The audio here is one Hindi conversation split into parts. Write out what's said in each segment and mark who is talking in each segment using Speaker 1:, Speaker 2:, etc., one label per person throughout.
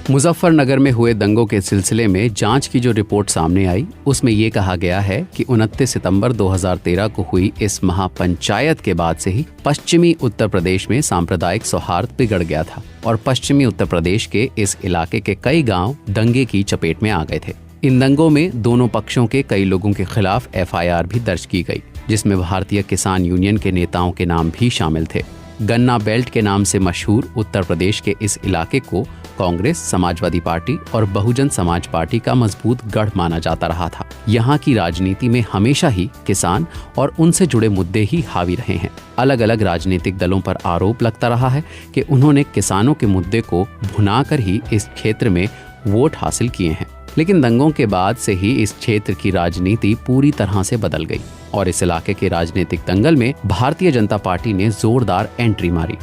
Speaker 1: मुजफ्फरनगर में हुए दंगों के सिलसिले में जांच की जो रिपोर्ट सामने आई उसमें ये कहा गया है कि 29 सितंबर 2013 को हुई इस महापंचायत के बाद से ही पश्चिमी उत्तर प्रदेश में सांप्रदायिक सौहार्द बिगड़ गया था और पश्चिमी उत्तर प्रदेश के इस इलाके के कई गांव दंगे की चपेट में आ गए थे। इन दंगों में दोनों पक्षों के कई लोगों के खिलाफ FIR भी दर्ज की गई, जिसमें भारतीय किसान यूनियन के नेताओं के नाम भी शामिल थे। गन्ना बेल्ट के नाम से मशहूर उत्तर प्रदेश के इस इलाके को कांग्रेस, समाजवादी पार्टी और बहुजन समाज पार्टी का मजबूत गढ़ माना जाता रहा था। यहाँ की राजनीति में हमेशा ही किसान और उनसे जुड़े मुद्दे ही हावी रहे हैं। अलग अलग राजनीतिक दलों पर आरोप लगता रहा है कि उन्होंने किसानों के मुद्दे को भुनाकर ही इस क्षेत्र में वोट हासिल किए हैं। लेकिन दंगों के बाद से ही इस क्षेत्र की राजनीति पूरी तरह से बदल गई और इस इलाके के राजनीतिक दंगल में भारतीय जनता पार्टी ने जोरदार एंट्री मारी।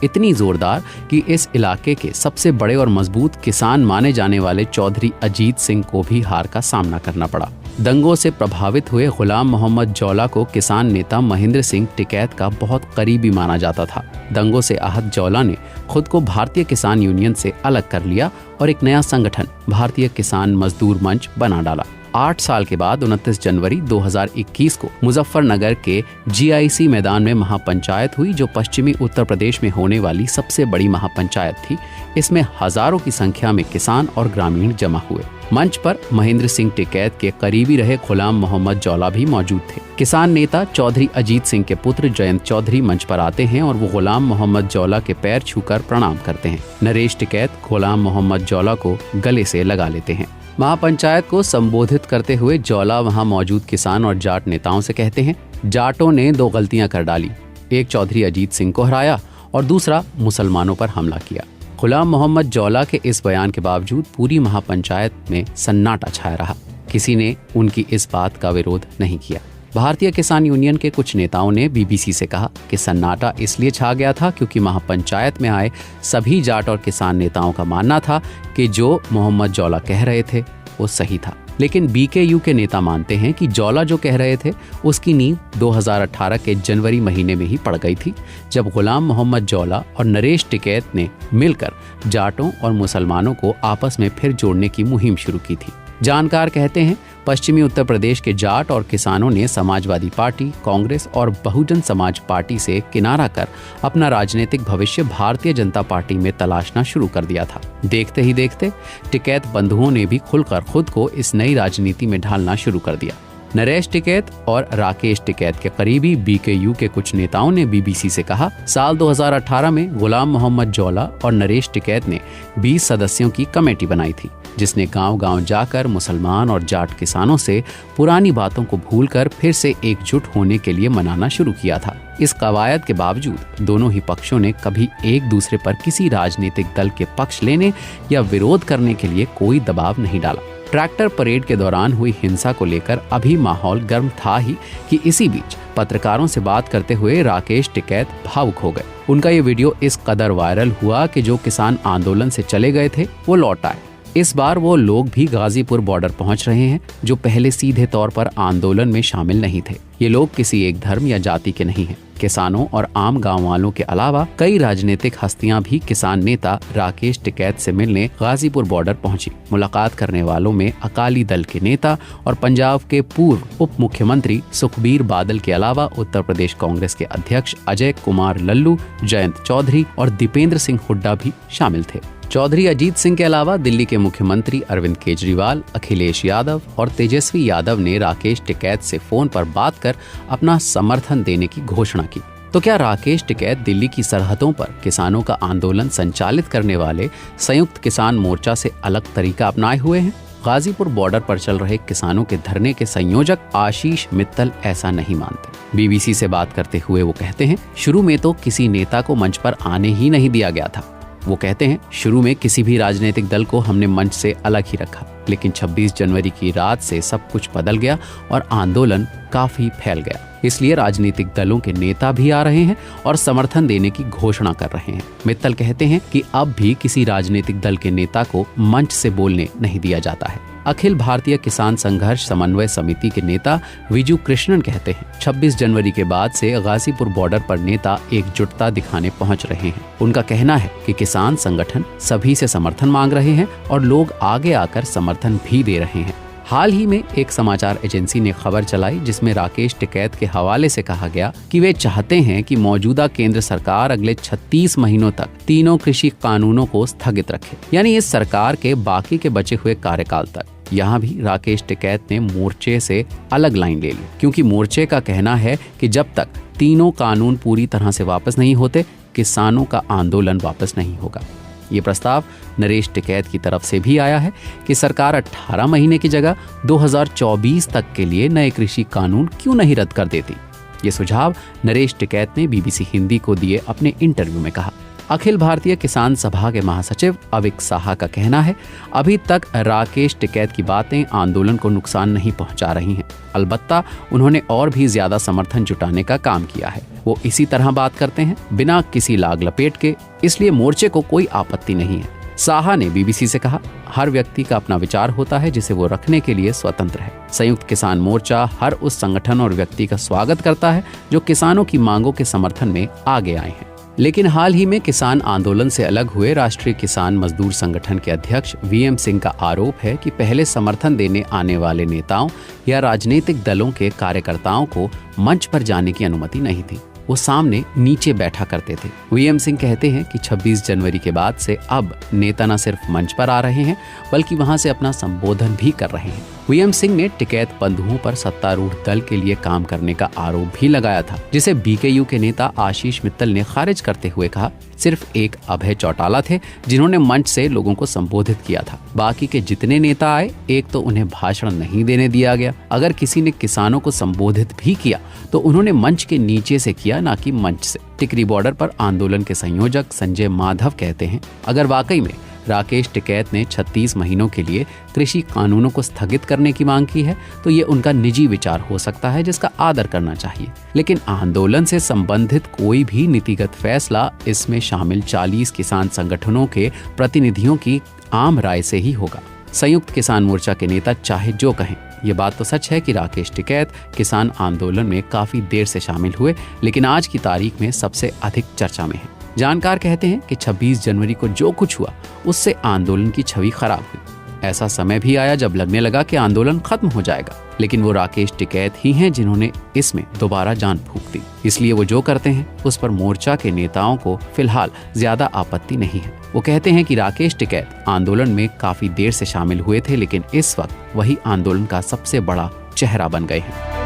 Speaker 1: इतनी जोरदार कि इस इलाके के सबसे बड़े और मजबूत किसान माने जाने वाले चौधरी अजीत सिंह को भी हार का सामना करना पड़ा। दंगों से प्रभावित हुए गुलाम मोहम्मद जौला को किसान नेता महेंद्र सिंह टिकैत का बहुत करीबी माना जाता था। दंगों से आहत जौला ने खुद को भारतीय किसान यूनियन से अलग कर लिया और एक नया संगठन भारतीय किसान मजदूर मंच बना डाला। 8 साल के बाद 29 जनवरी 2021 को मुजफ्फरनगर के GIC मैदान में महापंचायत हुई, जो पश्चिमी उत्तर प्रदेश में होने वाली सबसे बड़ी महापंचायत थी। इसमें हजारों की संख्या में किसान और ग्रामीण जमा हुए। मंच पर महेंद्र सिंह टिकैत के करीबी रहे गुलाम मोहम्मद जौला भी मौजूद थे। किसान नेता चौधरी अजीत सिंह के पुत्र जयंत चौधरी मंच पर आते हैं और वो गुलाम मोहम्मद जौला के पैर छूकर प्रणाम करते हैं। नरेश टिकैत गुलाम मोहम्मद जौला को गले से लगा लेते हैं। महापंचायत को संबोधित करते हुए जौला वहां मौजूद किसान और जाट नेताओं से कहते हैं, जाटों ने 2 गलतियां कर डाली, एक चौधरी अजीत सिंह को हराया और दूसरा मुसलमानों पर हमला किया। गुलाम मोहम्मद जौला के इस बयान के बावजूद पूरी महापंचायत में सन्नाटा छाया रहा। किसी ने उनकी इस बात का विरोध नहीं किया। भारतीय किसान यूनियन के कुछ नेताओं ने BBC से कहा कि सन्नाटा इसलिए छा गया था क्योंकि महापंचायत में आए सभी जाट और किसान नेताओं का मानना था कि जो मोहम्मद जौला कह रहे थे वो सही था। लेकिन BKU के नेता मानते हैं कि जौला जो कह रहे थे उसकी नींव 2018 के जनवरी महीने में ही पड़ गई थी, जब गुलाम मोहम्मद जौला और नरेश टिकैत ने मिलकर जाटों और मुसलमानों को आपस में फिर जोड़ने की मुहिम शुरू की थी। जानकार कहते हैं पश्चिमी उत्तर प्रदेश के जाट और किसानों ने समाजवादी पार्टी, कांग्रेस और बहुजन समाज पार्टी से किनारा कर अपना राजनीतिक भविष्य भारतीय जनता पार्टी में तलाशना शुरू कर दिया था। देखते ही देखते टिकैत बंधुओं ने भी खुलकर खुद को इस नई राजनीति में ढालना शुरू कर दिया। नरेश टिकैत और राकेश टिकैत के करीबी BKU के कुछ नेताओं ने BBC से कहा, साल 2018 में गुलाम मोहम्मद जौला और नरेश टिकैत ने 20 सदस्यों की कमेटी बनाई थी, जिसने गांव-गांव जाकर मुसलमान और जाट किसानों से पुरानी बातों को भूलकर फिर से एकजुट होने के लिए मनाना शुरू किया था। इस कवायद के बावजूद दोनों ही पक्षों ने कभी एक दूसरे पर किसी राजनीतिक दल के पक्ष लेने या विरोध करने के लिए कोई दबाव नहीं डाला। ट्रैक्टर परेड के दौरान हुई हिंसा को लेकर अभी माहौल गर्म था ही कि इसी बीच पत्रकारों से बात करते हुए राकेश टिकैत भावुक हो गए। उनका ये वीडियो इस कदर वायरल हुआ कि जो किसान आंदोलन से चले गए थे वो लौट आए। इस बार वो लोग भी गाजीपुर बॉर्डर पहुंच रहे हैं जो पहले सीधे तौर पर आंदोलन में शामिल नहीं थे। ये लोग किसी एक धर्म या जाति के नहीं हैं। किसानों और आम गांव वालों के अलावा कई राजनीतिक हस्तियां भी किसान नेता राकेश टिकैत से मिलने गाजीपुर बॉर्डर पहुंची। मुलाकात करने वालों में अकाली दल के नेता और पंजाब के पूर्व उप मुख्यमंत्री सुखबीर बादल के अलावा उत्तर प्रदेश कांग्रेस के अध्यक्ष अजय कुमार लल्लू, जयंत चौधरी और दीपेंद्र सिंह हुड्डा भी शामिल थे। चौधरी अजीत सिंह के अलावा दिल्ली के मुख्यमंत्री अरविंद केजरीवाल, अखिलेश यादव और तेजस्वी यादव ने राकेश टिकैत से फोन पर बात कर अपना समर्थन देने की घोषणा की। तो क्या राकेश टिकैत दिल्ली की सरहदों पर किसानों का आंदोलन संचालित करने वाले संयुक्त किसान मोर्चा से अलग तरीका अपनाए हुए हैं? गाजीपुर बॉर्डर पर चल रहे किसानों के धरने के संयोजक आशीष मित्तल ऐसा नहीं मानते। BBC से बात करते हुए वो कहते हैं, शुरू में तो किसी नेता को मंच पर आने ही नहीं दिया गया था। वो कहते हैं, शुरू में किसी भी राजनीतिक दल को हमने मंच से अलग ही रखा, लेकिन 26 जनवरी की रात से सब कुछ बदल गया और आंदोलन काफी फैल गया। इसलिए राजनीतिक दलों के नेता भी आ रहे हैं और समर्थन देने की घोषणा कर रहे हैं। मित्तल कहते हैं कि अब भी किसी राजनीतिक दल के नेता को मंच से बोलने नहीं दिया जाता है। अखिल भारतीय किसान संघर्ष समन्वय समिति के नेता विजू कृष्णन कहते हैं 26 जनवरी के बाद से गाजीपुर बॉर्डर पर नेता एकजुटता दिखाने पहुंच रहे हैं। उनका कहना है कि किसान संगठन सभी से समर्थन मांग रहे हैं और लोग आगे आकर समर्थन भी दे रहे हैं। हाल ही में एक समाचार एजेंसी ने खबर चलाई जिसमें राकेश टिकैत के हवाले से कहा गया कि वे चाहते हैं कि मौजूदा केंद्र सरकार अगले 36 महीनों तक तीनों कृषि कानूनों को स्थगित रखे, यानी इस सरकार के बाकी के बचे हुए कार्यकाल तक। यहाँ भी राकेश टिकैत ने मोर्चे से अलग लाइन ले ली, क्योंकि मोर्चे का कहना है कि जब तक तीनों कानून पूरी तरह से वापस नहीं होते, किसानों का आंदोलन वापस नहीं होगा। ये प्रस्ताव नरेश टिकैत की तरफ से भी आया है कि सरकार 18 महीने की जगह 2024 तक के लिए नए कृषि कानून क्यों नहीं रद्द कर देती। ये सुझाव नरेश टिकैत ने BBC हिंदी को दिए अपने इंटरव्यू में कहा। अखिल भारतीय किसान सभा के महासचिव अविक साहा का कहना है, अभी तक राकेश टिकैत की बातें आंदोलन को नुकसान नहीं पहुंचा रही हैं। अलबत्ता उन्होंने और भी ज्यादा समर्थन जुटाने का काम किया है। वो इसी तरह बात करते हैं, बिना किसी लाग लपेट के, इसलिए मोर्चे को कोई आपत्ति नहीं है। साहा ने BBC से कहा, हर व्यक्ति का अपना विचार होता है जिसे वो रखने के लिए स्वतंत्र है। संयुक्त किसान मोर्चा हर उस संगठन और व्यक्ति का स्वागत करता है जो किसानों की मांगों के समर्थन में आगे आए हैं। लेकिन हाल ही में किसान आंदोलन से अलग हुए राष्ट्रीय किसान मजदूर संगठन के अध्यक्ष VM सिंह का आरोप है कि पहले समर्थन देने आने वाले नेताओं या राजनीतिक दलों के कार्यकर्ताओं को मंच पर जाने की अनुमति नहीं थी। वो सामने नीचे बैठा करते थे। VM सिंह कहते हैं कि 26 जनवरी के बाद से अब नेता न सिर्फ मंच पर आ रहे हैं बल्कि वहां से अपना संबोधन भी कर रहे हैं। VM सिंह ने टिकैत बंधुओं पर सत्तारूढ़ दल के लिए काम करने का आरोप भी लगाया था, जिसे BKU के नेता आशीष मित्तल ने खारिज करते हुए कहा, सिर्फ एक अभय चौटाला थे जिन्होंने मंच से लोगों को संबोधित किया था। बाकी के जितने नेता आए, एक तो उन्हें भाषण नहीं देने दिया गया। अगर किसी ने किसानों को संबोधित भी किया तो उन्होंने मंच के नीचे से किया, ना कि मंच से। टिकरी बॉर्डर पर आंदोलन के संयोजक संजय माधव कहते हैं, अगर वाकई में राकेश टिकैत ने 36 महीनों के लिए कृषि कानूनों को स्थगित करने की मांग की है तो ये उनका निजी विचार हो सकता है जिसका आदर करना चाहिए, लेकिन आंदोलन से संबंधित कोई भी नीतिगत फैसला इसमें शामिल 40 किसान संगठनों के प्रतिनिधियों की आम राय से ही होगा। संयुक्त किसान मोर्चा के नेता चाहे जो कहें, ये बात तो सच है कि राकेश टिकैत किसान आंदोलन में काफी देर से शामिल हुए, लेकिन आज की तारीख में सबसे अधिक चर्चा में है। जानकार कहते हैं कि 26 जनवरी को जो कुछ हुआ उससे आंदोलन की छवि खराब हुई। ऐसा समय भी आया जब लगने लगा कि आंदोलन खत्म हो जाएगा, लेकिन वो राकेश टिकैत ही हैं जिन्होंने इसमें दोबारा जान फूंक दी। इसलिए वो जो करते हैं उस पर मोर्चा के नेताओं को फिलहाल ज्यादा आपत्ति नहीं है। वो कहते हैं कि राकेश टिकैत आंदोलन में काफी देर से शामिल हुए थे, लेकिन इस वक्त वही आंदोलन का सबसे बड़ा चेहरा बन गए हैं।